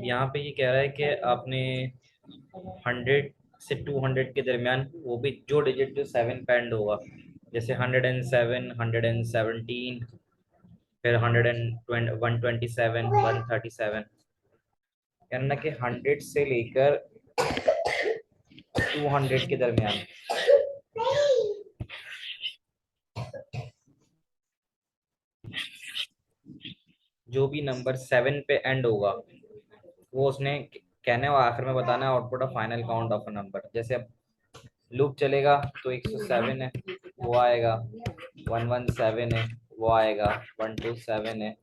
यहाँ पे ये कह रहा है कि आपने 100 से 200 के दरमियान वो भी जो डिजिट जो 7 पे एंड होगा, जैसे 107, 117, फिर 127, 137, कहना कि 100 से लेकर 200 के दरमियान जो भी नंबर 7 पे एंड होगा वो उसने कहना है और आखिर में बताना है output of final count of a number. जैसे अब लूप चलेगा तो 107 है वो आएगा, 117 है वो आएगा, 127 है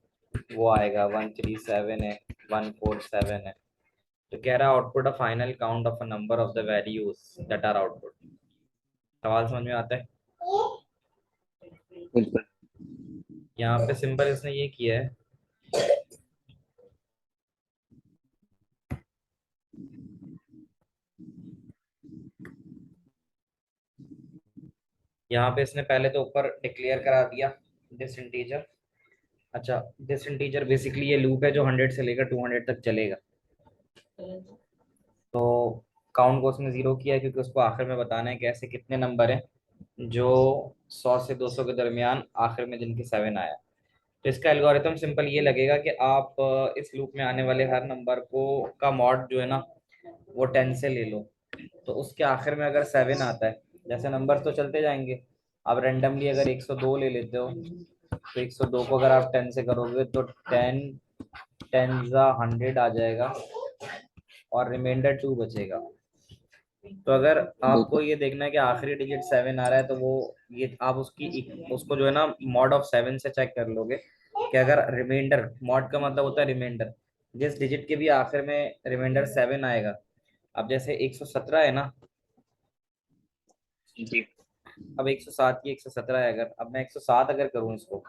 वो आएगा, 137 है, 147 है। तो कह रहा है output of final count of a number of the values that are output. सवाल समझ में आता है? बिल्कुल। यहाँ पे सिंपल इसने ये किया है, यहाँ पे इसने पहले तो ऊपर डिक्लेयर करा दिया दिस इंटीजर। अच्छा, दिस इंटीजर बेसिकली ये लूप है जो 100 से लेकर 200 तक चलेगा। तो काउंट को उसने जीरो किया क्योंकि उसको आखिर में बताना है कि ऐसे कितने नंबर हैं जो 100 से 200 के दरमियान आखिर में जिनके 7 आया। तो इसका एल्गोरिथम सिंपल ये लगेगा कि आप इस लूप में आने वाले हर नंबर को का मॉड जो है ना वो 10 से ले लो। तो उसके आखिर में अगर 7 आता है, जैसे नंबर तो चलते जाएंगे, आप रेंडमली अगर 102 ले लेते हो तो 102 को अगर आप 10 से करोगे तो 10 10 जा 100 आ जाएगा और रिमाइंडर 2 बचेगा। तो अगर आपको बिल्कुल। ये देखना है कि आखिरी डिजिट 7 आ रहा है तो वो ये आप उसको जो है ना मॉड ऑफ 7 से चेक कर लोगे कि अगर रिमाइंडर, मॉड का मतलब होता है रिमाइंडर, जिस डिजिट के भी आखिर में रिमाइंडर 7 आएगा। अब जैसे 117 है ना, जी। अब 107 की 117 है, अगर अब मैं 107 अगर करूँ इसको,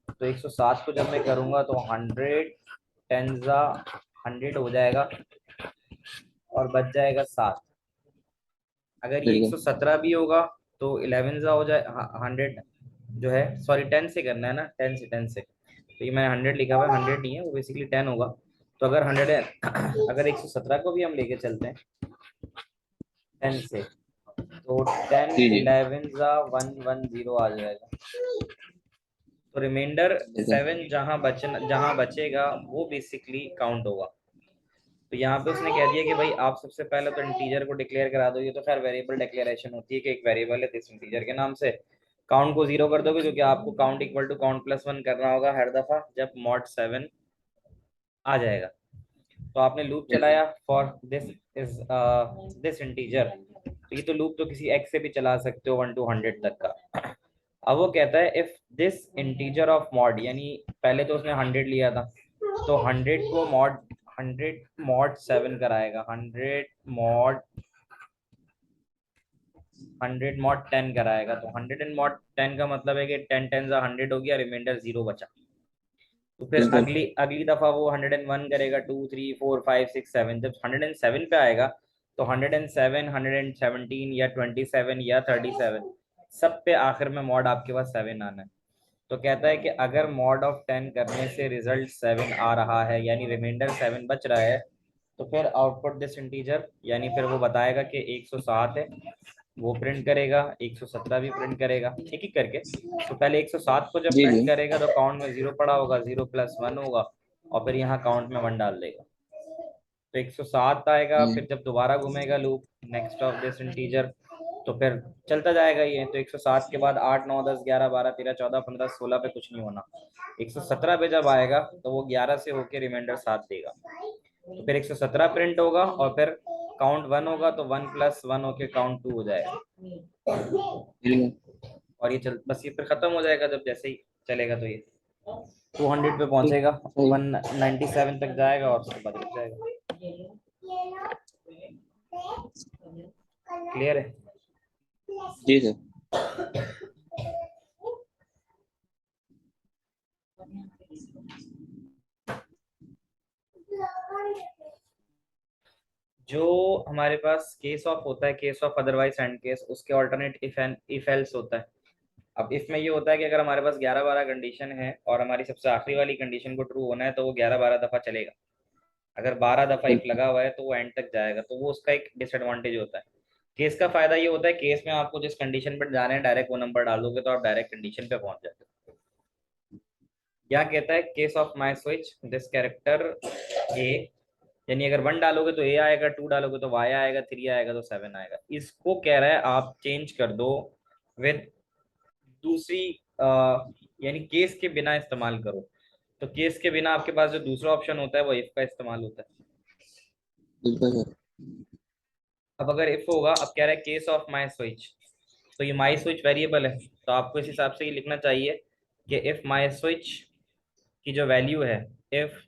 तो 107 को जब मैं करूंगा तो 100 10 जा 100 हो जाएगा और बच जाएगा 7। अगर ये बिल्कुल। 117 भी होगा तो 11 जा हो जाए 100 जो है, सॉरी 10 से करना है ना, 10 से तो ये मैंने 100 लिखा हुआ है, 100 नहीं है वो, बेसिकली 10 होगा। तो अगर 100 अगर 117 को भी हम लेके चलते हैं 10 से, तो 10 जी जी। 11 जा 110 आ जाएगा। तो रिमाइंडर बिल्कुल। 7 जहां बचेगा वो बेसिकली काउंट होगा। तो यहाँ पे उसने कह दिया कि भाई आप सबसे पहले तो इंटीजर को डिक्लेयर करा दो, ये तो खैर वेरिएबल डिक्लेरेशन होती है कि एक वेरिएबल है दिस इंटीजर के नाम से। काउंट को जीरो कर दोगे क्योंकि आपको count equal to count plus one करना होगा हर दफा जब मॉड 7 आ जाएगा। तो आपने लूप बिल्कुल। चलाया for this is this integer, तो ये तो लूप तो किसी एक्स से भी चला सकते हो 1 to 100 तक का। अब वो कहता है if this integer of mod, यानी पहले तो उसने 100 लिया था तो 100 को मॉड 100 मॉड 7 कराएगा, 100 मॉड 10 कराएगा। तो 100 एंड मॉड 10 का मतलब है कि 10 10 100 हो गया, रिमाइंडर 0 बचा। तो फिर बिल्कुल। अगली अगली दफा वो 101 करेगा, 2 3 4 5 6 7, जब 107 पे आएगा तो 107 117 या 27 या 37 सब पे आखिर में मॉड आपके पास 7 आना है। तो कहता है कि अगर मॉड ऑफ 10 करने से रिजल्ट 7 आ रहा है यानी रिमाइंडर 7 बच रहा है, तो फिर आउटपुट दिस इंटीजर, यानी फिर वो बताएगा कि 107 है वो प्रिंट करेगा, 117 भी प्रिंट करेगा एक एक करके। तो पहले 107 को जब जी जी। प्रिंट करेगा तो काउंट में 0 पड़ा होगा, 0 + 1 होगा और फिर यहाँ काउंट में 1 डाल देगा। तो 107 आएगा, हम्म। फिर जब दोबारा घूमेगा loop next of this integer तो फिर चलता जाएगा ये। तो 107 के बाद 8 9 10 11 12 13 14 15 16 पे कुछ नहीं होना। 117 पे जब आएगा तो वो 11 से होके रिमाइंडर 7 देगा। तो फिर 117 प्रिंट होगा और फिर काउंट 1 होगा तो 1 + 1 होके काउंट 2 हो जाएगा। बिल्कुल। और ये चल बस ये फिर खत्म हो जाएगा जब जैसे ही चलेगा। तो ये 200 पे ठीक। पहुंचेगा, सही। 197 तक जाएगा और उसके बाद रुक जाएगा। क्लियर है? जी सर। जो हमारे पास केस ऑफ होता है, case of otherwise and case, उसके alternate if and if else होता है। अब इफ में ये होता है कि अगर हमारे पास 11 12 कंडीशन है और हमारी सबसे आखिरी वाली कंडीशन को ट्रू होना है तो वो 11 12 दफा चलेगा। अगर 12 दफा इफ बिल्कुल। लगा हुआ है तो वो एंड तक जाएगा, तो वो उसका एक डिसएडवांटेज होता है। केस का फायदा ये होता है, केस में आपको जिस कंडीशन पर जाना है डायरेक्ट वो नंबर डाल दोगे तो आप डायरेक्ट कंडीशन पे पहुंच जाते हो। क्या कहता है, case of my switch this character A, यानी अगर 1 डालोगे तो ए आएगा, 2 डालोगे तो वाई आएगा, 3 आएगा तो 7 आएगा। इसको कह रहा है आप चेंज कर दो विद दूसरी यानी केस के बिना इस्तेमाल करो। तो केस के बिना आपके पास जो दूसरा ऑप्शन होता है वो इफ का इस्तेमाल होता है। बिल्कुल सर। अब अगर इफ होगा, अब कह रहा है केस ऑफ माई स्विच, तो ये माई स्विच वेरिएबल है, तो आपको इस हिसाब से ये लिखना चाहिए कि इफ माई स्विच की जो वैल्यू है, इफ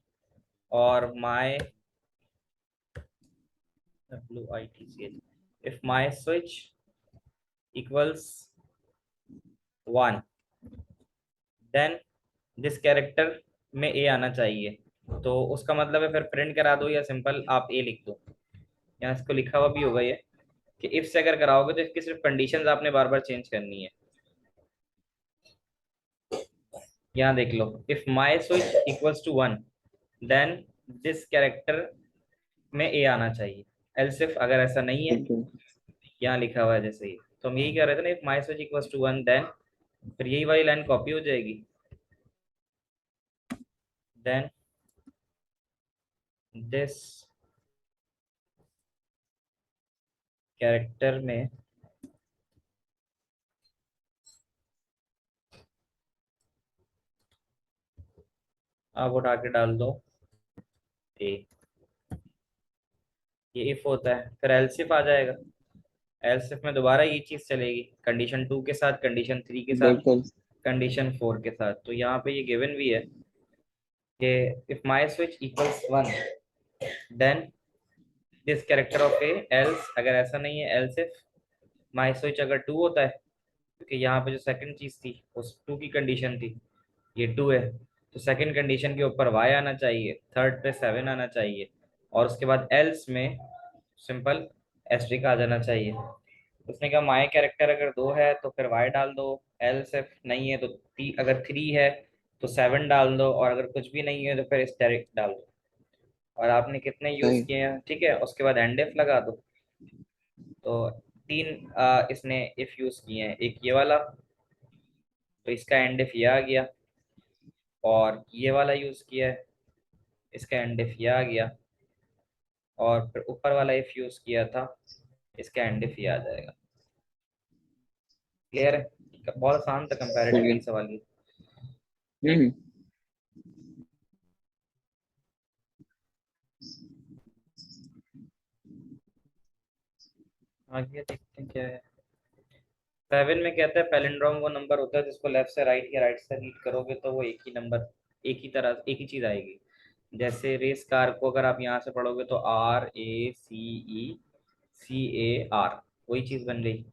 और my if my switch equals 1 then this character में ए आना चाहिए। तो उसका मतलब है फिर प्रिंट करा दो या सिंपल आप ए लिख दो। यहाँ इसको लिखा हुआ भी होगा ये, कि इफ से अगर कराओगे तो इसकी सिर्फ कंडीशंस आपने बार बार चेंज करनी है। यहाँ देख लो, if my switch equals to 1 then this character में ए आना चाहिए। एल्स इफ अगर ऐसा नहीं है, बिल्कुल। यहाँ लिखा हुआ है जैसे ही, तो हम यही कह रहे थे ना, if my switch equals to 1 then, फिर यही वाली लाइन कॉपी हो जाएगी। देन दिस कैरेक्टर में आप उठा के डाल दो ए। ये इफ होता है, फिर एल्स इफ आ जाएगा। एल्स इफ में दोबारा ये चीज चलेगी, कंडीशन 2 के साथ, कंडीशन 3 के साथ, बिल्कुल। कंडीशन 4 के साथ। तो यहाँ पे ये गिवन भी है कि if my switch equals 1 then this character of A, else अगर ऐसा नहीं है, एल्स इफ माई स्विच अगर 2 होता है, क्योंकि यहाँ पे जो सेकंड चीज थी उस 2 की कंडीशन थी, ये 2 है, तो सेकंड कंडीशन के ऊपर वाई आना चाहिए, थर्ड पे 7 आना चाहिए, और उसके बाद एल्स में सिंपल एस्ट्रिक आ जाना चाहिए। उसने कहा माई कैरेक्टर अगर 2 है तो फिर वाई डाल दो, एल्स इफ नहीं है तो अगर 3 है तो 7 डाल दो, और अगर कुछ भी नहीं है तो फिर स्टेरिक डाल दो। और आपने कितने यूज सही। किए हैं, ठीक है, उसके बाद एंड इफ लगा दो। तो 3 इसने इफ यूज किए हैं, एक ये वाला, तो इसका एंड इफ ये आ गया, और ये वाला यूज किया है, इसका एंड इफ ये आ गया, और फिर ऊपर वाला इफ यूज किया था, इसका एंड इफ ये आ जाएगा। क्लियर है? बहुत आसान था बढ़िया। कंपैरेटिवली सवाल ये। हम्म। आगे देखते हैं क्या है। 7 में कहता है पैलिंड्रोम वो नंबर होता है जिसको लेफ्ट से राइट या राइट से रीड करोगे तो वो एक ही नंबर, एक ही तरह, एक ही चीज आएगी। जैसे रेस कार को अगर आप यहाँ से पढ़ोगे तो RACECAR, वही चीज बन गई।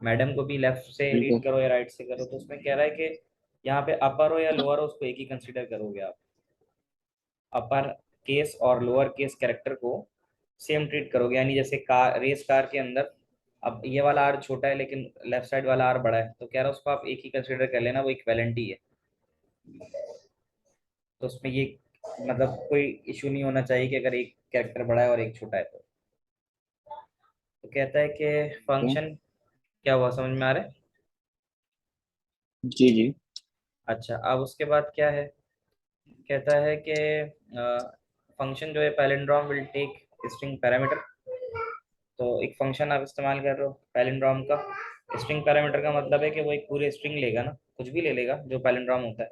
मैडम को भी लेफ्ट से रीड बिल्कुल। करो या राइट से करो, तो उसमें कह रहा है कि यहाँ पे अपर हो या लोअर हो उसको एक ही कंसीडर करोगे आप। अपर केस और लोअर केस कैरेक्टर को सेम ट्रीट करोगे, यानी जैसे कार, रेस कार के अंदर अब ये वाला आर छोटा है लेकिन लेफ्ट साइड वाला आर बड़ा है, तो कह रहा है उसको आप एक ही कंसीडर कर लेना, वो इक्वेलेंट ही है। तो उसमें ये मतलब कोई इशू नहीं होना चाहिए कि अगर एक कैरेक्टर बड़ा है और एक छोटा है तो कहता है कि क्या? फंक्शन, क्या हुआ, समझ में आ रहा है? जी जी। अच्छा, अब उसके बाद क्या है, कहता है कि फंक्शन जो है palindrome will take string parameter. तो एक फंक्शन आप इस्तेमाल कर रहे हो पैलिंड्रोम का, स्ट्रिंग पैरामीटर का मतलब है कि वो एक पूरे स्ट्रिंग लेगा ना, कुछ भी ले लेगा जो पैलिंड्रोम होता है,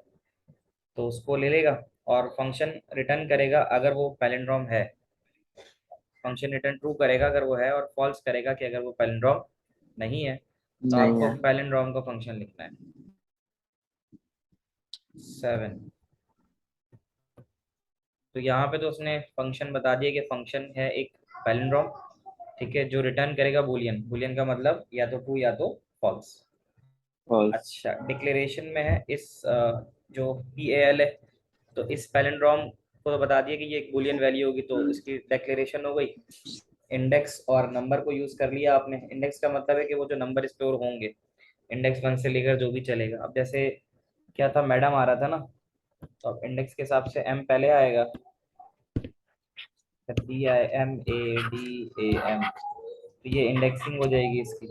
तो उसको ले लेगा और फंक्शन रिटर्न करेगा अगर वो पैलिंड्रोम है। फंक्शन रिटर्न ट्रू करेगा अगर वो है, और फॉल्स करेगा कि अगर वो पैलिंड्रोम नहीं है। तो नहीं आपको है। पैलिंड्रोम का फंक्शन लिखना है। 7, तो यहाँ पे तो उसने फंक्शन बता दिया कि फंक्शन है एक पैलिंड्रोम, ठीक है, जो रिटर्न करेगा बूलियन। बूलियन का मतलब या तो ट्रू या तो फॉल्स। फॉल्स। अच्छा, डिक्लेरेशन में है इस जो PAL है, तो इस पैलिंड्रोम को तो बता दिया कि ये एक बूलियन वैल्यू होगी, तो इसकी डिक्लेरेशन हो गई। इंडेक्स और नंबर को यूज कर लिया आपने। इंडेक्स का मतलब है कि वो जो नंबर स्टोर होंगे, इंडेक्स 1 से लेकर जो भी चलेगा। अब जैसे क्या था, मैडम आ रहा था ना, तो अब इंडेक्स के हिसाब से M पहले आएगा, DIMADAM, तो ये इंडेक्सिंग हो जाएगी इसकी।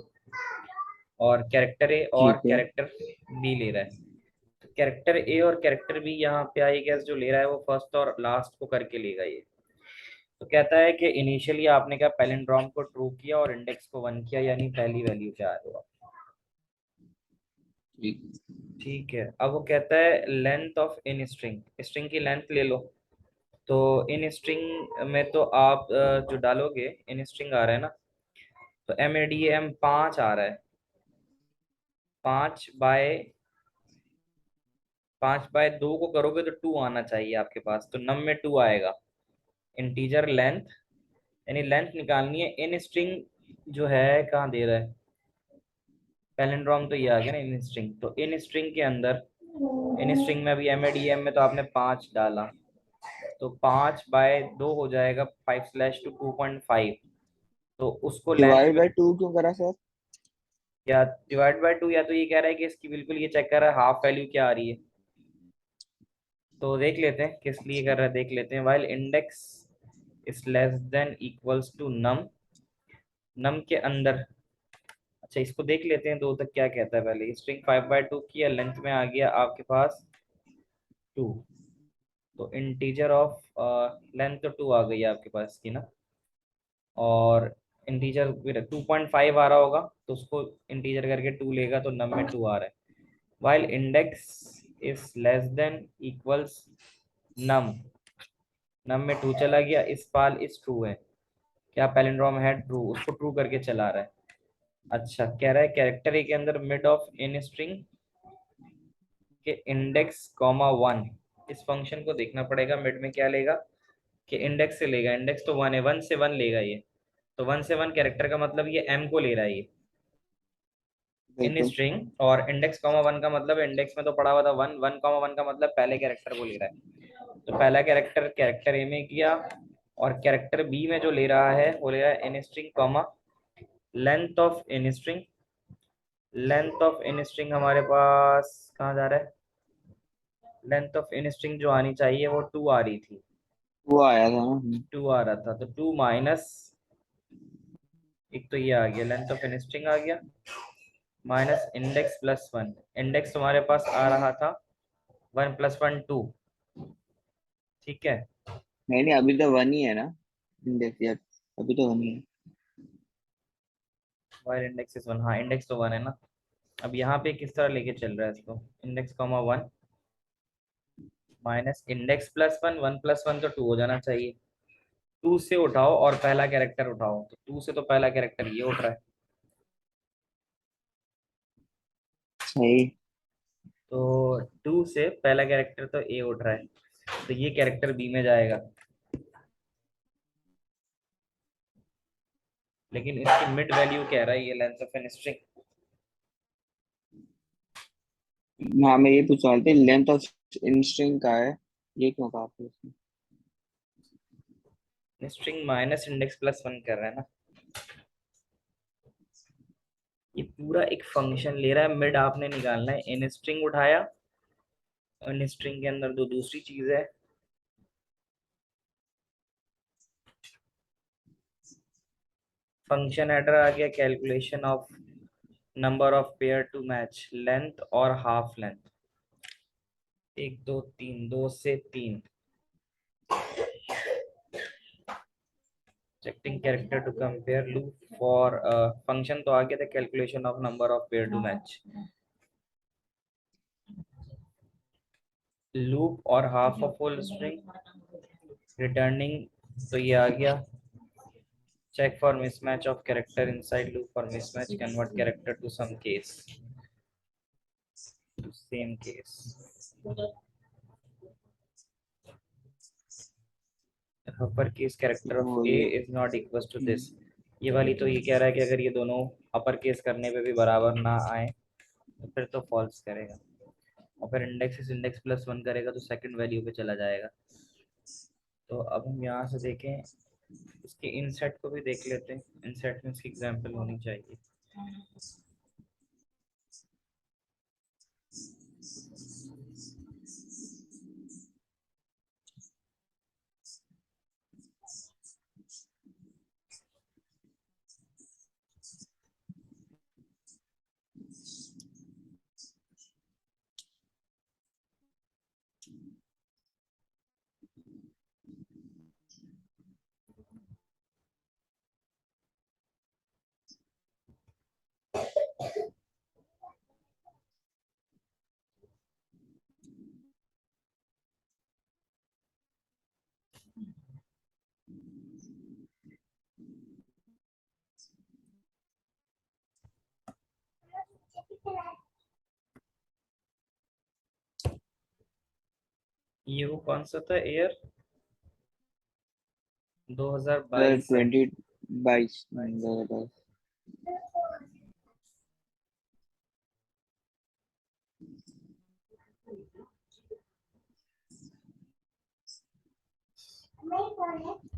और कैरेक्टर ए और ठीक है। कैरेक्टर बी ले रहा है। तो कैरेक्टर ए और कैरेक्टर बी यहाँ पे आई गैस जो ले रहा है वो फर्स्ट और लास्ट को करके लेगा ये। तो कहता है कि इनिशियली आपने क्या पैलिंड्रोम को ट्रू किया और इंडेक्स को 1 किया, यानी पहली वैल्यू क्या है वो। ठीक। ठीक है, अब वो कहता है length of in string, string की लेंथ ले लो। तो इन स्ट्रिंग में तो आप जो डालोगे इन स्ट्रिंग आ रहा है ना, तो MADM 5 आ रहा है। 5/2 को करोगे तो 2 आना चाहिए आपके पास, तो नम में 2 आएगा। इंटीजर लेंथ, यानी लेंथ निकालनी है। इन स्ट्रिंग जो है कहाँ दे रहा है, पैलिंड्रोम तो ये आ गया ना इन स्ट्रिंग। तो इन स्ट्रिंग के अंदर, इन स्ट्रिंग में अभी MADM में तो आपने 5 डाला, तो 5/2 हो जाएगा 5/2 2.5। तो उसको लेंथ डिवाइड में, बाय टू क्यों करा सर? या डिवाइड बाय 2, या तो ये कह रहा है कि इसकी बिल्कुल ये चेक कर रहा है हाफ वैल्यू क्या आ रही है। तो देख लेते हैं किस लिए कर रहा है, देख लेते हैं। While index is less than equals to num, num के अंदर, अच्छा इसको देख लेते हैं दो तक क्या कहता है। पहले स्ट्रिंग 5/2 की लेंथ में आ गया आपके पास 2, तो इंटीजर ऑफ लेंथ तो 2 आ गई है आपके पास की ना। और इंटीजर 2.5 आ रहा होगा, तो उसको इंटीजर करके 2 लेगा तो नम में 2 आ रहा है। While index is less than equals num, num में 2 चला गया, इस पाल इस ट्रू है, क्या पैलिंड्रोम है ट्रू, उसको ट्रू करके चला रहा है। अच्छा कह रहा है कैरेक्टर ए के अंदर मिड ऑफ इन स्ट्रिंग के इंडेक्स कॉमा 1, इस फंक्शन को देखना पड़ेगा मिड में क्या लेगा, कि इंडेक्स से लेगा। इंडेक्स तो 1 है, 1 से 1 लेगा ये, तो 1 से 1 कैरेक्टर का मतलब ये m को ले रहा है ये इन बिल्कुल। स्ट्रिंग। और इंडेक्स कॉमा 1 का मतलब इंडेक्स में तो पड़ा हुआ था 1, 1,1 का मतलब पहले कैरेक्टर को ले रहा है। तो पहला कैरेक्टर कैरेक्टर ए में किया, और कैरेक्टर बी में जो ले रहा है वो ले रहा है in string comma length of in string. Length of in string हमारे पास कहाँ जा रहा है, लेंथ ऑफ इन स्ट्रिंग जो आनी चाहिए वो 2 आ रही थी, वो आया था ना। 2 आ रहा था, तो 2 माइनस, एक तो ये आ गया लेंथ ऑफ इन स्ट्रिंग आ गया, माइनस इंडेक्स प्लस 1। इंडेक्स तुम्हारे पास आ रहा था 1 + 1 2, ठीक है। नहीं नहीं, अभी तो वन ही है ना इंडेक्स यार। अभी तो वन ही है। वाइल इंडेक्स इज 1, हाँ इंडेक्स तो 1 है ना। अब यहाँ पे किस तरह लेके चल रहा है इसको, index comma 1 minus index plus 1, 1 + 1 तो 2 हो जाना चाहिए। 2 से उठाओ और पहला कैरेक्टर उठाओ, तो 2 से तो पहला कैरेक्टर ये उठ रहा है, सही। तो 2 से पहला कैरेक्टर तो ए उठ रहा है, तो ये कैरेक्टर बी में जाएगा। लेकिन इसकी मिड वैल्यू कह रहा है ये लेंथ ऑफ एन स्ट्रिंग। हाँ, मैं ये पूछ रहा था लेंथ ऑफ स्ट्रिंग का है, ये क्यों कहा आपने उसने? स्ट्रिंग माइनस इंडेक्स प्लस 1 कर रहा है ना, ये पूरा एक फंक्शन ले रहा है। मिड आपने निकालना है, इन स्ट्रिंग उठाया, इन स्ट्रिंग के अंदर दो दूसरी चीज है, फंक्शन हेडर आ गया calculation of number of pair to match length और हाफ लेंथ, 1 2 3, 2 से 3, checking character to compare loop for function तो आ गया था calculation of number of pair to match, loop और half of full string returning, तो ये आ गया check for mismatch of character inside loop for mismatch convert character to some case, to same case, upper case character of वो a ये। is not equals to this। ये वाली तो ये कह रहा है कि अगर ये दोनों अपर केस करने पे भी बराबर ना आए तो फिर तो फॉल्स करेगा, और फिर इंडेक्स इंडेक्स प्लस 1 करेगा तो सेकंड वैल्यू पे चला जाएगा। तो अब हम यहाँ से देखें, इसके इनसेट को भी देख लेते हैं, इनसेट में इसकी एग्जांपल होनी चाहिए। ये वो कौन सा था ईयर? सर 2022 है। 2022 22। 2022।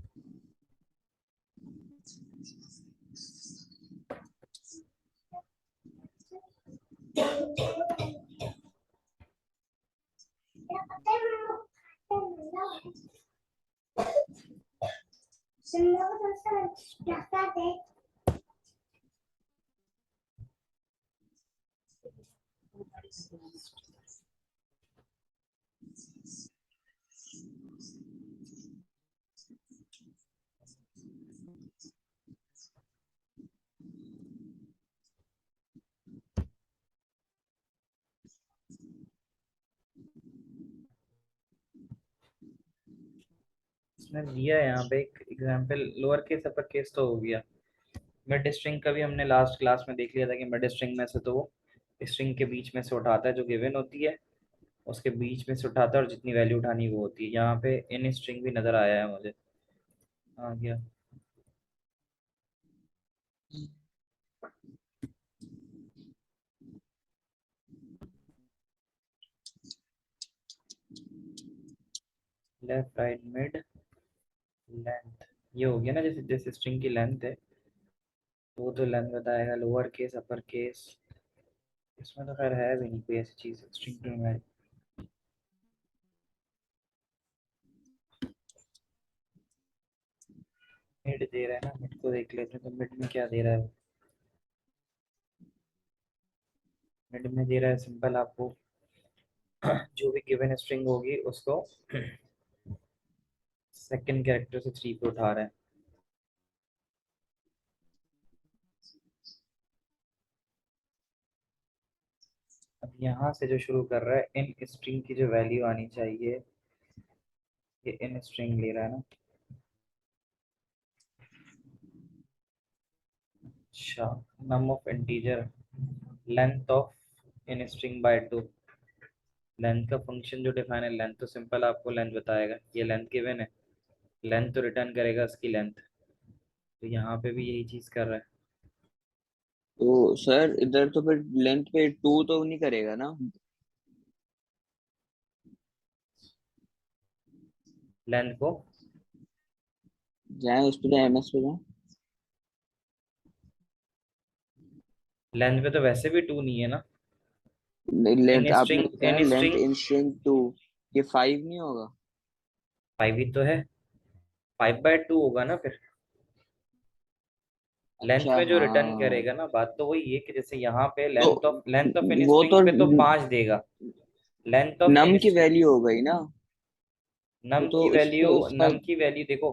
इसमें दिया है यहाँ पे एक example, lower case upper case तो हो गया। मिड स्ट्रिंग का भी हमने लास्ट क्लास में देख लिया था कि मिड स्ट्रिंग में से तो वो स्ट्रिंग के बीच में से उठाता है जो गिवन होती है, उसके बीच में से उठाता है और जितनी वैल्यू उठानी वो होती है। यहाँ पे इन स्ट्रिंग भी नजर आया है मुझे, आ गया। लेफ्ट राइट मिड लेंथ, ये हो गया ना। जैसे जैसे स्ट्रिंग की लेंथ है वो तो लेंथ बताएगा, लोअर केस अपर केस। इसमें तो खैर है भी नहीं कोई ऐसी चीज स्ट्रिंग में। मिड दे रहा है ना, मिड को देख लेते हैं तो मिड में क्या दे रहा है। मिड में दे रहा है सिंपल आपको जो भी गिवन स्ट्रिंग होगी उसको सेकंड कैरेक्टर से 3 पे उठा रहा है। अब यहाँ से जो शुरू कर रहा है, इन स्ट्रिंग की जो वैल्यू आनी चाहिए, ये इन स्ट्रिंग ले रहा है ना। अच्छा, num of integer length of in string by 2। Length का फंक्शन जो डिफाइन है, लेंथ तो सिंपल आपको लेंथ बताएगा, ये लेंथ गिवन है, लेंथ तो रिटर्न करेगा उसकी लेंथ। तो यहाँ पे भी यही चीज कर रहा है। तो सर इधर तो फिर लेंथ पे 2 तो नहीं करेगा ना? लेंथ को जाए उस पे, जाए एमएस पे जाए। लेंथ पे तो वैसे भी 2 नहीं है ना। लेंथ इन आपने स्ट्रिंग बताया इन ना, लेंथ स्ट्रिंग इन स्ट्रिंग 2, ये 5 नहीं होगा? 5 ही तो है, 5/2 होगा ना फिर। लेंथ अच्छा में जो रिटर्न हाँ। करेगा ना, बात तो वही है कि जैसे यहाँ पे तो लेंथ ऑफ इन वो स्ट्रिंग तो पे तो 5 देगा। लेंथ ऑफ नम इन की वैल्यू हो गई ना। तो इसका नम की वैल्यू देखो,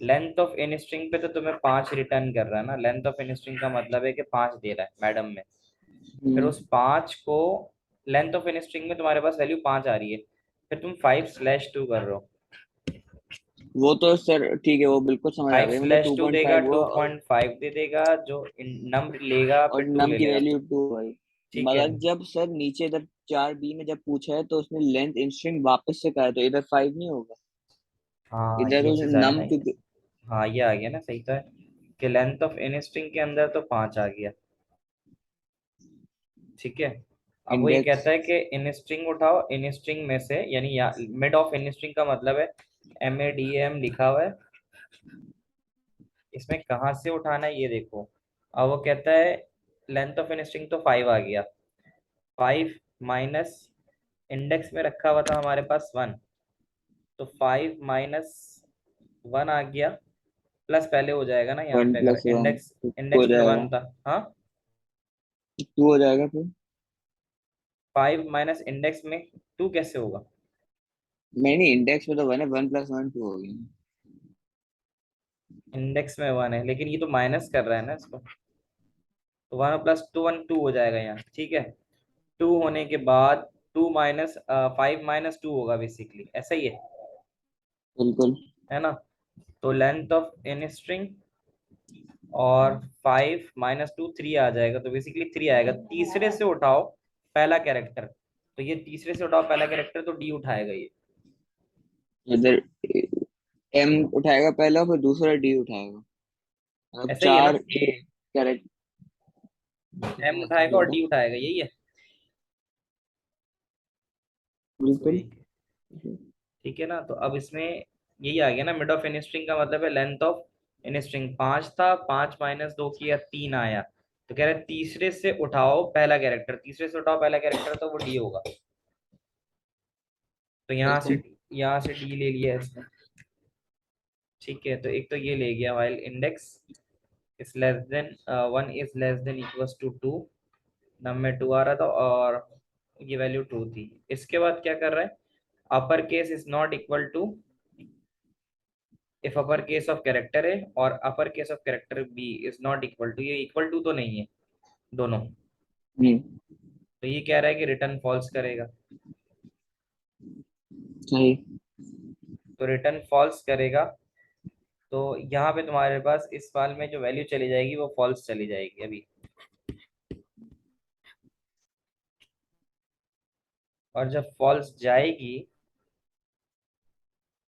लेंथ ऑफ इन स्ट्रिंग पे तो तुम्हें 5 रिटर्न कर रहा है ना। लेंथ ऑफ इन स्ट्रिंग का मतलब है कि 5 दे रहा है मैडम में। फिर हम्म, उस 5 को, लेंथ ऑफ इन स्ट्रिंग में तुम्हारे पास वैल्यू 5 आ रही है, फिर तुम 5/2 कर रहे हो। वो तो सर ठीक है, वो बिल्कुल समझ आ फाइव गई, मतलब स्लैश टू टू पॉइंट देगा, फाइव हुआ। 2.5 दे देगा, जो नम लेगा और फिर 2 नम ले की लेगा। वैल्यू 2 भाई। ठीक है। मगर जब सर नीचे इधर 4 बी में जब पूछा है तो उसने लेंथ इन स्ट्रिंग वापस से कहा है, तो इधर 5 नहीं होगा? हाँ इधर ये उस चीज आया नम ना। क्योंकि हाँ ये आ गया ना, सही तो है कि लेंथ ऑफ इन स्ट्रिंग के अंदर तो 5 आ गया। ठीक है। अब वो ये इंडेक्स। कहता है कि इन स्ट्रिंग उठाओ, इन स्ट्रिंग में से, यानी मिड ऑफ इन स्ट्रिंग का मतलब है MADM लिखा हुआ है, इसमें कहाँ से उठाना है ये देखो। अब वो कहता है लेंथ ऑफ इन स्ट्रिंग तो 5 आ गया, 5 माइनस इंडेक्स में रखा हुआ था हमारे पास 1, तो 5 - 1 आ गया, प्लस पहले हो जाएगा ना यहाँ वन पे अगर प्लस वन इंडेक्स तो हो इंडेक्स में जाएगा, 1 था। हाँ, 2 हो जाएगा फिर। 5 माइनस इंडेक्स में 2 कैसे होगा? नहीं नहीं, इंडेक्स में तो 1 है, 1 + 1 2 हो गई। इंडेक्स में 1 है लेकिन ये तो माइनस कर रहा है ना इसको, तो 1 + 2 2 हो जाएगा यहाँ। ठीक है। 2 होने के बाद 5 - 2 होगा बेसिकली, ऐसा ही बिल्कुल। है ना। तो लेंथ ऑफ इन स्ट्रिंग और 5 - 2 3 आ जाएगा, तो बेसिकली 3 आएगा। तीसरे से उठाओ पहला कैरेक्टर, तो ये तीसरे से उठाओ पहला कैरेक्टर तो डी उठाएगा ये। इधर एम उठाएगा पहला, फिर दूसरा डी उठाएगा, मतलब ऐसा ही है ना, चार ए कैरेक्टर। एम उठाएगा और डी उठाएगा, यही है। बिल्कुल। वही, ठीक है ना। तो अब इसमें यही आ गया ना, मिड ऑफ इन स्ट्रिंग का मतलब है लेंथ ऑफ इन स्ट्रिंग। 5 था, 5 - 2 किया, 3 आया। तो कह रहे तीसरे से उठाओ पहला कैरेक्टर, तीसरे से उठाओ पहला कैरेक्टर, तो वो डी होगा। तो बिल्कुल। यहाँ से डी ले लिया इसने। ठीक है, तो एक तो ये ले गया, while index is less then 1 is less than equals to 2। नम में 2 आ रहा था और ये वैल्यू 2 थी। इसके बाद क्या कर रहा है, upper case is not equal to if upper case of character है और upper case of character B is not equal to, ये इक्वल टू तो नहीं है दोनों। हम्म। तो ये कह रहा है कि रिटर्न फॉल्स करेगा। सही। तो रिटर्न फॉल्स करेगा, तो यहाँ पे तुम्हारे पास इस फाइल में जो वैल्यू चली जाएगी वो फॉल्स चली जाएगी अभी। और जब फॉल्स जाएगी,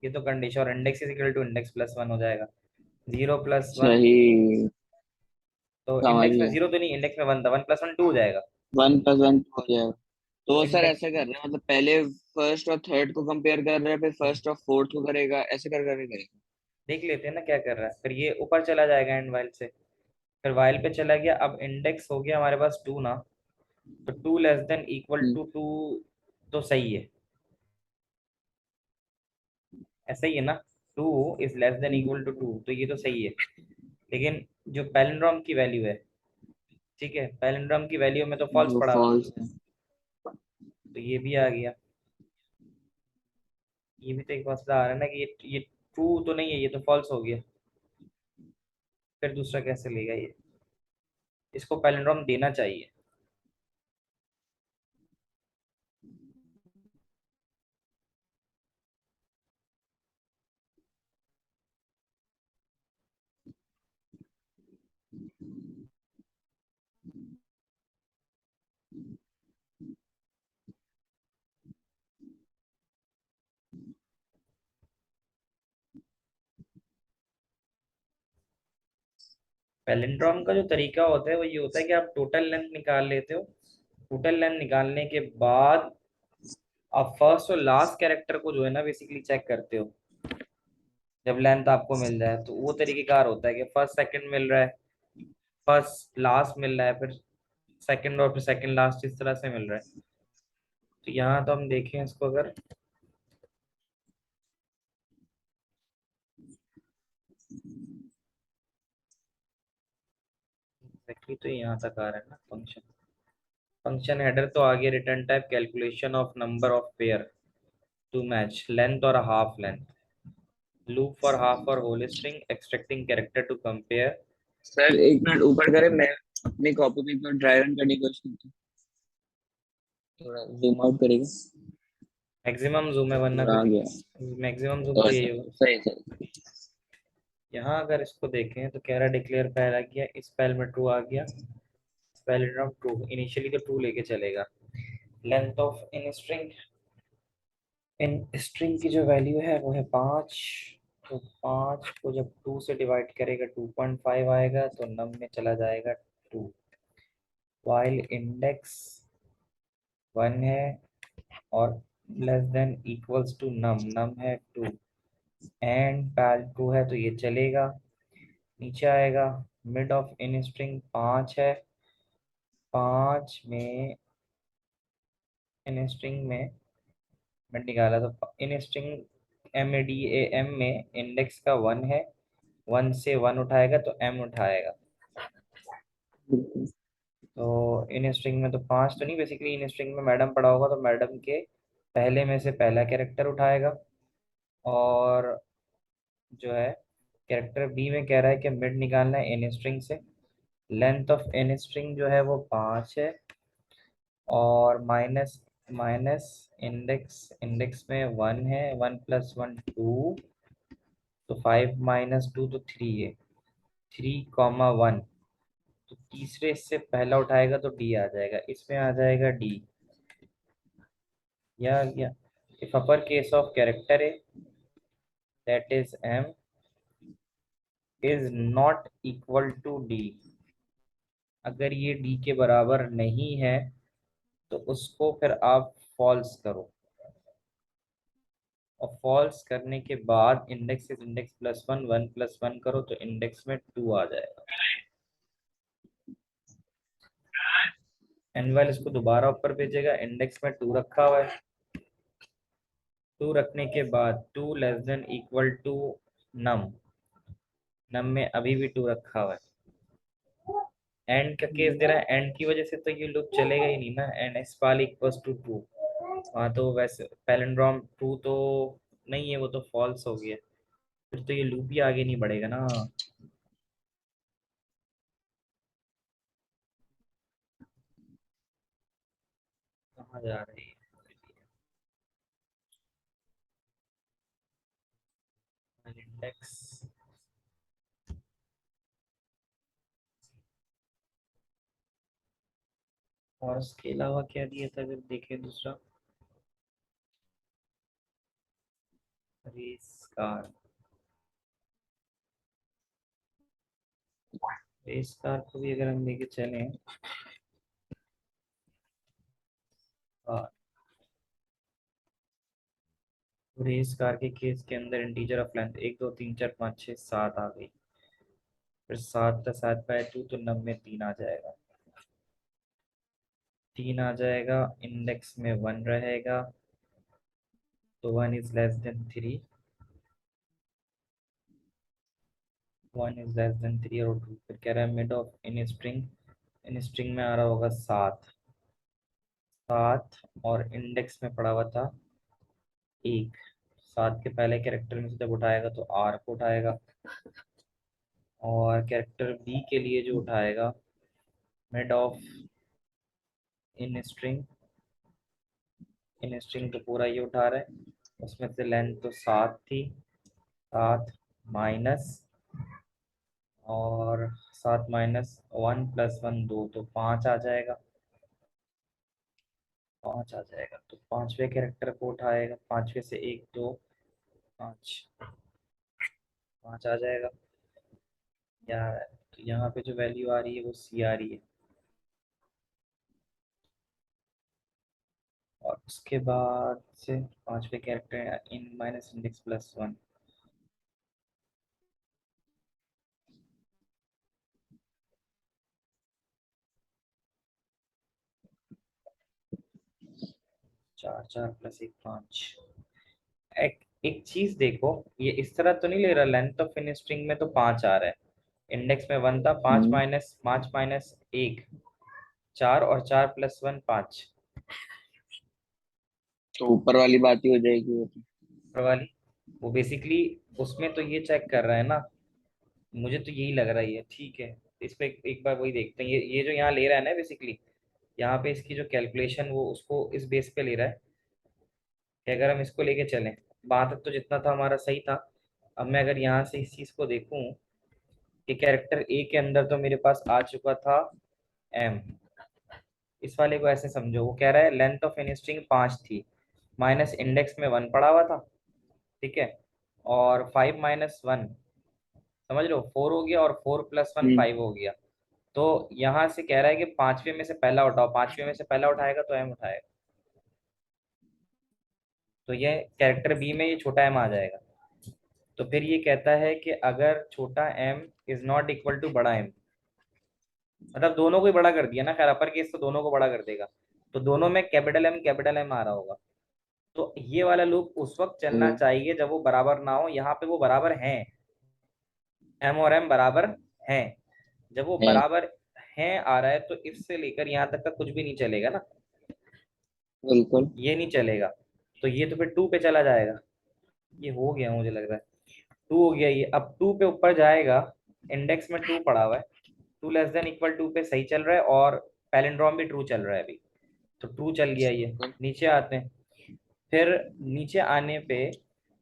ये तो कंडीशन, और index is equal to index plus one हो जाएगा। 0 + 1, सही। तो समझ इंडेक्स में गया। जीरो तो नहीं, इंडेक्स में 1 था, 1 + 1 2 हो जाएगा। 1 + 1 हो जाएगा। तो तो वो सर इंडेक्स ऐसे कर रहे हैं, मतलब पहले फर्स्ट और थर्ड को कंपेयर कर रहे हैं, फिर फर्स्ट और फोर्थ को करेगा, ऐसे कर कर करेगा। देख लेते हैं ना क्या कर रहा है। फिर ये ऊपर चला जाएगा एंड वाइल से, फिर वाइल पे चला गया। अब इंडेक्स हो गया हमारे पास 2 ना, तो 2 < 2 तो सही है, ऐसा ही है ना। 2 < 2 तो ये तो सही है। लेकिन जो पैलिंड्रोम की वैल्यू है, ठीक है, पैलिंड्रोम की वैल्यू में तो फॉल्स वो पड़ा हुआ, फॉल्स है। तो ये भी आ गया। ये भी तो एक मसला आ रहा है ना कि ये ट्रू तो नहीं है, ये तो फॉल्स हो गया। फिर दूसरा कैसे लेगा ये, इसको पैलिंड्रोम देना चाहिए। पैलिंड्रोम का जो तरीका होता है वो ये होता है कि आप टोटल लेंथ निकाल लेते हो। टोटल लेंथ निकालने के बाद आप फर्स्ट और लास्ट कैरेक्टर को जो है ना बेसिकली चेक करते हो। जब लेंथ आपको मिल जाए तो वो तरीकेकार होता है कि फर्स्ट सेकंड मिल रहा है, फर्स्ट लास्ट मिल रहा है, फिर सेकंड और फिर सेकंड लास्ट, इस तरह से मिल रहा है। तो यहाँ तो हम देखें इसको, अगर एक्चुअली तो यहाँ तक आ रहा है ना फंक्शन। फंक्शन हेडर तो आगे return type calculation of number of pair to match length और half length, loop for half और whole string extracting character to compare. Sir एक मिनट ऊपर करें, मैं अपनी कॉपी पे एक बार ड्राई रन करने की कोशिश करता हूँ। थोड़ा जूम आउट करेगा। मैक्सिमम जूम है, वरना थोड़ा आ फिर गया। मैक्सिमम जूम तो यही होगा। सही सही। यहाँ अगर इसको देखें तो कह रहा डिक्लेयर पहला किया, इस पहल में ट्रू आ गया, पहले ट्रू, इनिशियली तो ट्रू लेके चलेगा। लेंथ ऑफ इन स्ट्रिंग की जो वैल्यू है वो है 5। तो 5 को जब 2 से डिवाइड करेगा 2.5 आएगा, तो नम में चला जाएगा 2। वाइल इंडेक्स 1 है और less than equals to num, नम है 2, एंड पैल 2 है तो ये चलेगा। नीचे आएगा, मिड ऑफ इन स्ट्रिंग 5 है, 5 में इन स्ट्रिंग में मिड निकाला, तो इन स्ट्रिंग एम में इंडेक्स का 1 है, 1 से 1 उठाएगा तो एम उठाएगा। बिल्कुल। तो इन स्ट्रिंग में तो 5 तो नहीं, बेसिकली इन स्ट्रिंग में मैडम पढ़ा होगा, तो मैडम के पहले में से पहला कैरेक्टर उठाएगा। और जो है कैरेक्टर बी में कह रहा है कि मिड निकालना है इन स्ट्रिंग से। लेंथ ऑफ इन स्ट्रिंग जो है वो 5 है, और माइनस माइनस इंडेक्स, इंडेक्स में 1 है, 1 + 1 2, तो 5 - 2 तो 3 है, 3, 1। तो तीसरे से पहला उठाएगा तो डी आ जाएगा, इसमें आ जाएगा डी। या if upper case of character है that is m is not equal to d। अगर ये d के बराबर नहीं है तो उसको फिर आप फॉल्स करो, और फॉल्स करने के बाद index is index plus one, one plus one करो तो इंडेक्स में टू आ जाएगा। एनुअल इसको दोबारा ऊपर भेजेगा, इंडेक्स में टू रखा हुआ है। टू रखने के बाद two less than equal to num, num में अभी भी टू रखा हुआ है। एंड का केस दे रहा है, एंड की वजह से तो ये लूप चलेगा ही नहीं ना, एंड एस्पाल इक्वल्स टू टू। हाँ तो वैसे पैलिंड्रोम टू तो नहीं है, वो तो फॉल्स हो गया, फिर तो ये लूप ही आगे नहीं बढ़ेगा ना। कहाँ जा रही है इंडेक्स? और उसके अलावा क्या दिया था अगर देखें दूसरा? रेस कार, रेस कार को भी अगर हम लेके चलें, रेस कार के केस के अंदर इंटीजर ऑफ लेंथ एक दो तीन चार पाँच छः सात आ गई, फिर सात का सात बाय टू तो नब में तीन आ जाएगा, तीन आ जाएगा, इंडेक्स में वन रहेगा, तो one is less then three, one is less then three और टू, फिर कह रहा है mid of in string, in string में आ रहा होगा सात, सात और इंडेक्स में पड़ा हुआ था एक। सात के पहले कैरेक्टर में से जब उठाएगा तो आर को उठाएगा, और कैरेक्टर बी के लिए जो उठाएगा mid of in string, in string तो पूरा ये उठा रहा है, उसमें से लेंथ तो सात थी, सात माइनस, और सात माइनस वन प्लस वन दो तो पाँच आ जाएगा, पाँच आ जाएगा, तो पांचवे कैरेक्टर को उठाएगा, पांचवे से एक दो पाँच, पाँच आ जाएगा यार। तो यहाँ पे जो वैल्यू आ रही है वो सी आ रही है, और उसके बाद से पांचवे character in minus index plus one, चार चार प्लस एक पाँच। एक चीज देखो, ये इस तरह तो नहीं ले रहा, लेंथ ऑफ इन स्ट्रिंग में तो पांच आ रहा है, इंडेक्स में वन था, हम्म। पांच माइनस एक चार, और चार प्लस वन पाँच। तो ऊपर वाली बात ही हो जाएगी वो तो। ऊपर वाली वो बेसिकली उसमें तो ये चेक कर रहा है ना, मुझे तो यही लग रहा है, ये ठीक है। इस पे एक बार वही देखते हैं, ये जो यहाँ ले रहा है ना बेसिकली, यहाँ पे इसकी जो कैलकुलेशन वो उसको इस बेस पे ले रहा है कि अगर हम इसको लेके चलें, वहां तक तो जितना था हमारा सही था। अब मैं अगर यहाँ से इस चीज को देखूं कि कैरेक्टर ए के अंदर तो मेरे पास आ चुका था एम, इस वाले को ऐसे समझो, वो कह रहा है लेंथ ऑफ इन स्ट्रिंग पांच थी, माइनस इंडेक्स में वन पड़ा हुआ था, ठीक है, और फाइव माइनस वन, समझ लो फोर हो गया, और फोर प्लस वन हम्म। फाइव हो गया। तो यहाँ से कह रहा है कि पांचवे में से पहला उठाओ, पांचवे में से पहला उठाएगा तो एम उठाएगा, तो ये कैरेक्टर बी में ये छोटा एम आ जाएगा। तो फिर ये कहता है कि अगर छोटा M is not equal to बड़ा एम, मतलब दोनों को ही बड़ा कर दिया ना, खैर अपर केस तो दोनों को बड़ा कर देगा, तो दोनों में कैपिटल एम आ रहा होगा। तो ये वाला लूप उस वक्त चलना हम्म। चाहिए जब वो बराबर ना हो, यहाँ पे वो बराबर हैं, एम और एम बराबर हैं। जब वो है। बराबर हैं आ रहा है तो इफ से लेकर यहाँ तक का कुछ भी नहीं चलेगा ना, बिल्कुल। ये नहीं चलेगा, तो ये तो फिर टू पे चला जाएगा। ये हो गया मुझे लग रहा है, टू हो गया ये, अब टू पे ऊपर जाएगा, इंडेक्स में टू पड़ा हुआ है, two less than equal to पे सही चल रहा है, और पैलिंड्रोम भी ट्रू चल रहा है अभी, तो ट्रू चल गया ये। बिल्कुल। नीचे आते हैं, फिर नीचे आने पे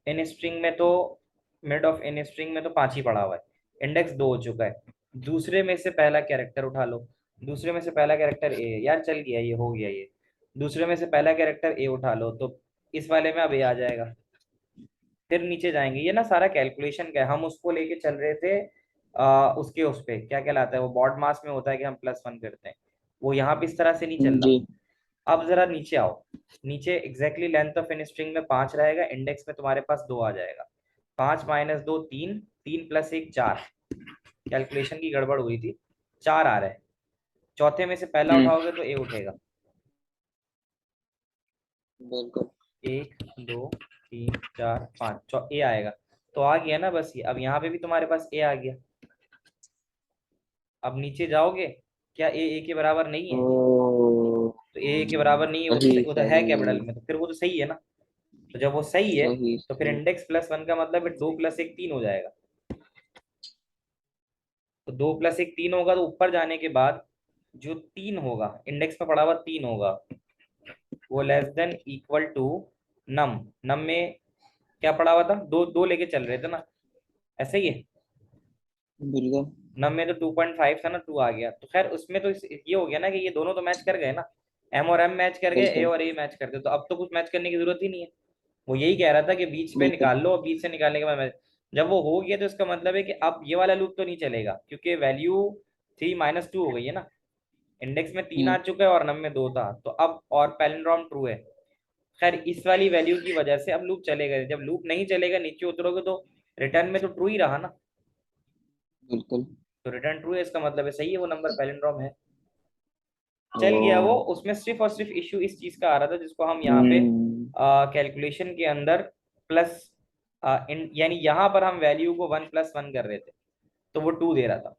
इन स्ट्रिंग में तो मिड ऑफ इन स्ट्रिंग में तो पांच ही पड़ा हुआ है, इंडेक्स दो हो चुका है, दूसरे में से पहला कैरेक्टर उठा लो, दूसरे में से पहला कैरेक्टर ए है यार, चल गया ये, हो गया ये, दूसरे में से पहला कैरेक्टर ए उठा लो तो इस वाले में अब ए आ जाएगा, फिर नीचे जाएंगे। ये ना सारा कैलकुलेशन का है, हम उसको लेके चल रहे थे उसके उस पे क्या कहलाता है वो बॉड मास में होता है कि हम +1 करते हैं, वो यहाँ पे इस तरह से नहीं चल जी। रहा। अब जरा नीचे आओ। नीचे exactly length of an string में 5 रहेगा, इंडेक्स में तुम्हारे पास 2 आ जाएगा। 5 - 2 3, 3 + 1 4। कैलकुलेशन की गड़बड़ हुई थी, 4 आ रहा है। चौथे में से पहला हम्म। उठाओगे तो ए उठेगा। बिल्कुल। 1 2 3 4 5 ए आएगा। तो आ गया ना बस ये। अब यहाँ पे भी तुम्हारे पास ए आ गया। अब नीचे जाओगे, क्या ए के बराबर नहीं है? ओ, तो ए के बराबर नहीं है, वो तो सही वो तो है सही कैपिटल में, तो फिर वो तो सही है ना। तो जब वो सही है सही तो फिर सही। इंडेक्स +1 का मतलब है 2 + 1 3 हो जाएगा। तो 2 + 1 3 होगा, तो ऊपर जाने के बाद जो 3 होगा, इंडेक्स में पड़ा हुआ 3 होगा, वो < नम। नम में क्या पड़ा हुआ था? दो दो लेके चल रहे थे ना, ऐसा ही है। बिल्कुल। नम में तो 2.5 था ना, 2 आ गया। तो खैर उसमें तो ये हो गया ना कि ये दोनों तो मैच कर गए ना, एम और एम मैच कर गए, ए बिल्कुल और ए मैच कर गए, तो अब तो कुछ मैच करने की जरूरत ही नहीं है। वो यही कह रहा था कि बीच पे बिल्कुल। निकाल लो, और बीच से निकालने के बाद मैच। जब वो हो गया तो इसका मतलब है कि अब ये वाला लूप तो नहीं चलेगा, क्योंकि वैल्यू 3 - 2 हो गई है ना। इंडेक्स में 3 आ हम्म। चुका है और नम में 2 था, तो अब और पैलिंड्रोम ट्रू है। खैर इस वाली वैल्यू की वजह से अब लूप चलेगा। जब लूप नहीं चलेगा, नीचे उतरोगे तो रिटर्न में तो ट्रू ही रहा ना। बिल्कुल। तो रिटर्न ट्रू है, इसका मतलब है सही है, वो नंबर पैलिंड्रोम है। चल गया वो। ओ। उसमें सिर्फ और सिर्फ इश्यू इस चीज का आ रहा था, जिसको हम यहाँ पे हम्म। कैलकुलेशन के अंदर प्लस यानी यहाँ पर हम वैल्यू को 1 + 1 कर रहे थे, तो वो 2 दे रहा था।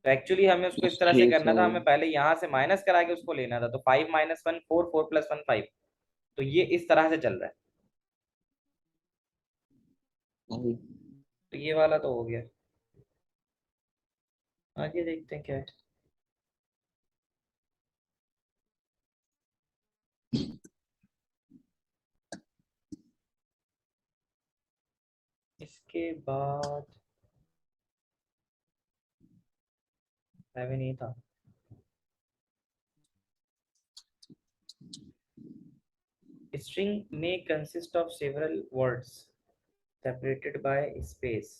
तो एक्चुअली हमें उसको इस इस तरह से चीज करना से। था, हमें पहले यहाँ से माइनस करा के उसको लेना था। तो 5 - 1 4, 4 + 1 5। तो ये इस तरह से चल रहा है। सही। तो ये वाला तो हो गया। आगे देखते हैं क्या है। इसके बाद 7 ही था। String may consist of several words separated by space.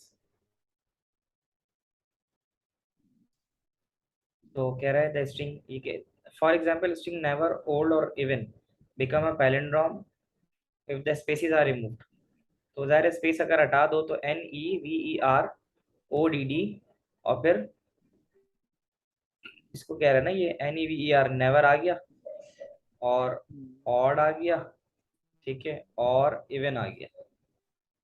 तो कह रहा है the string, for example string never odd or even become a palindrome if the spaces are removed. तो ज़ाहिर है स्पेस अगर हटा दो तो NEVERODD, और फिर इसको कह रहा है ना, ये NEVER नेवर आ गया, और ऑड आ गया, ठीक है, और इवन आ गया।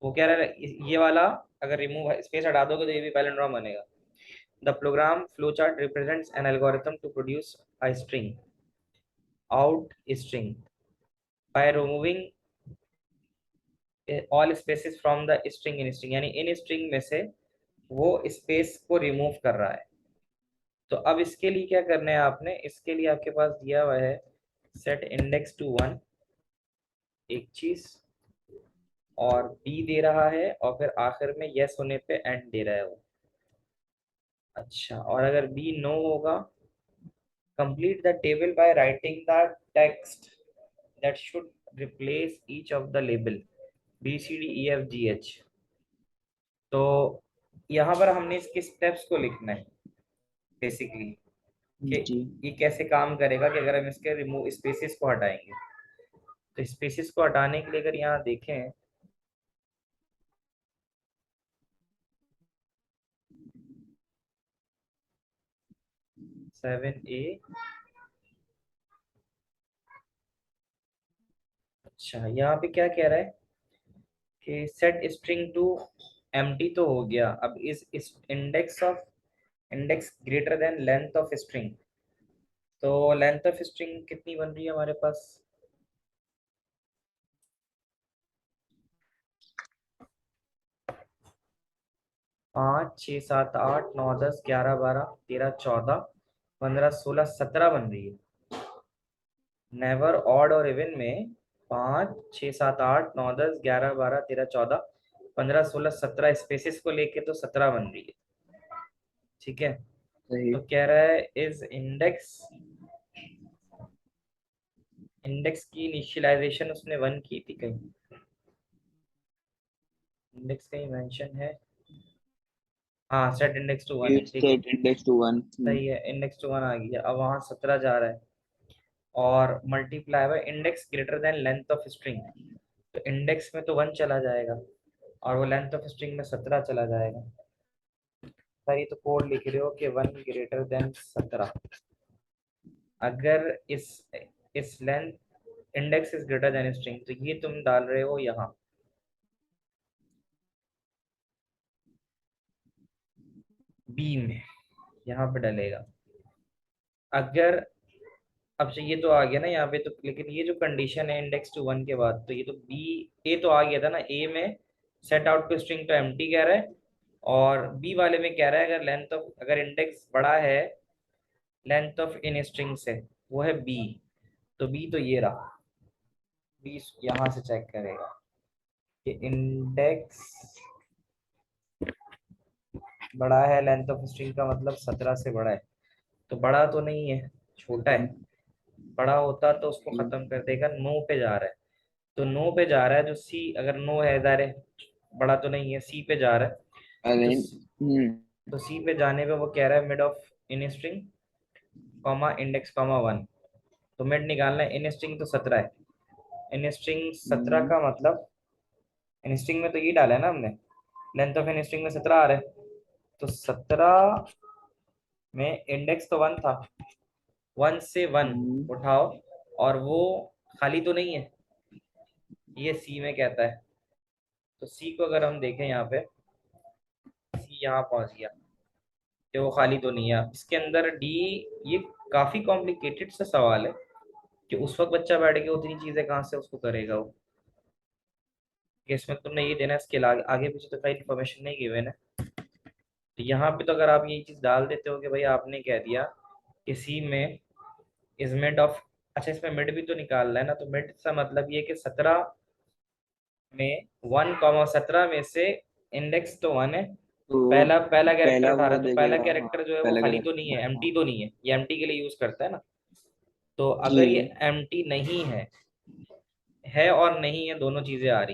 वो कह रहा है ये वाला अगर रिमूव स्पेस हटा दोगे तो ये भी पैलिंड्रोम बनेगा। The program flowchart represents an algorithm to produce a string out string by removing all spaces from the string in string, यानी इन स्ट्रिंग में से वो स्पेस को रिमूव कर रहा है। तो अब इसके लिए क्या करना है आपने, इसके लिए आपके पास दिया हुआ है सेट इंडेक्स टू 1 एक चीज, और बी दे रहा है, और फिर आखिर में यस होने पे एंड दे रहा है वो। अच्छा, और अगर बी नो होगा, complete the table by writing the text that should replace each of the label B C D E F G H। तो यहाँ पर हमने इसके स्टेप्स को लिखना है बेसिकली, कि जी। ये कैसे काम करेगा, कि अगर हम इसके रिमूव स्पेसिस को हटाएंगे। तो स्पेसिस को हटाने के लिए अगर यहाँ देखें, 7A। अच्छा, यहाँ पे क्या कह रहा है कि सेट स्ट्रिंग टू एम्प्टी तो हो गया। अब इस index greater than length of string. तो लेंथ ऑफ स्ट्रिंग कितनी बन रही है हमारे पास? 5 6 7 8 9 10 11 12 13 14 15 16 17 बन रही है। नेवर ऑड और इवन में 5 6 7 8 9 10 11 12 13 14 15 16 स्पेसिस को लेके तो 17 बन रही है। ठीक है। सही। तो कह रहा है इस इंडेक्स इंडेक्स की इनिशियलाइजेशन उसने 1 की थी कहीं। इंडेक्स का ही मेंशन है। हाँ, सेट इंडेक्स टू वन है, गिव ठीक है। Set index to one. सही है, इंडेक्स टू वन आ गया। अब वहाँ 17 जा रहा है, और multiply by index greater than length of string. तो इंडेक्स में तो वन चला जाएगा, और वो लेंथ ऑफ स्ट्रिंग में 17 चला जाएगा। सर ये तो कोड लिख रहे हो कि वन ग्रेटर देन 17। अगर इस length index is greater than string, तो ये तुम डाल रहे हो यहाँ बी में, यहाँ पे डलेगा। अगर अब से ये तो आ गया ना यहाँ पे, तो लेकिन ये जो कंडीशन है इंडेक्स टू वन के बाद, तो ये तो बी, ए तो आ गया था ना, ए में सेट आउट टू स्ट्रिंग तो एम्प्टी कह रहा है, और बी वाले में कह रहा है अगर लेंथ ऑफ, अगर इंडेक्स बड़ा है लेंथ ऑफ इन स्ट्रिंग से, वो है बी। तो बी तो ये रहा, बी यहाँ से चेक करेगा कि इंडेक्स बड़ा है लेंथ ऑफ स्ट्रिंग का मतलब 17 से बड़ा है। तो बड़ा तो नहीं है, छोटा है। बड़ा होता तो उसको खत्म कर देगा, नो पे जा रहा है। तो नो पे जा रहा है, जो सी, अगर नो है इधर है, बड़ा तो नहीं है, सी पे जा रहा है। तो अरे सी पे जाने पे वो कह रहा है mid of in string comma index comma one. तो मिड निकालना है, इन स्ट्रिंग तो 17 है, इन स्ट्रिंग 17 का मतलब, इन स्ट्रिंग में तो ये डाला है ना हमने, लेंथ ऑफ इन स्ट्रिंग में 17 आ रहा है। तो 17 में इंडेक्स तो वन था, वन से वन उठाओ, और वो खाली तो नहीं है, ये सी में कहता है। तो सी को अगर हम देखें यहाँ पे, सी यहाँ पहुंच गया कि वो खाली तो नहीं है इसके अंदर डी। ये काफी कॉम्प्लिकेटेड सा सवाल है कि उस वक्त बच्चा बैठ के उतनी चीजें कहाँ से उसको करेगा वो, कि इसमें तुमने ये देना, इसके आगे आगे पीछे तो कई इन्फॉर्मेशन नहीं गिवन है। तो यहाँ पे तो अगर आप ये चीज डाल देते हो कि भाई आपने कह दिया कि सी में इज मिड ऑफ, अच्छा इसमें मिड भी तो निकालना है ना, तो मिड का मतलब ये कि 17 में 1 17 में से इंडेक्स तो वन है, तो पहला पहला कैरेक्टर पहला उठा रहा वो है, तो पहला देखेगा, हाँ। कैरेक्टर जो है वो पहला खाली तो नहीं है, करेक्टर, एम्प्टी हाँ। तो नहीं है, ये एम्प्टी के लिए यूज करता है ना। तो अगर ये जी। एम्प्टी नहीं है और नहीं है, दोनों चीजें आ रही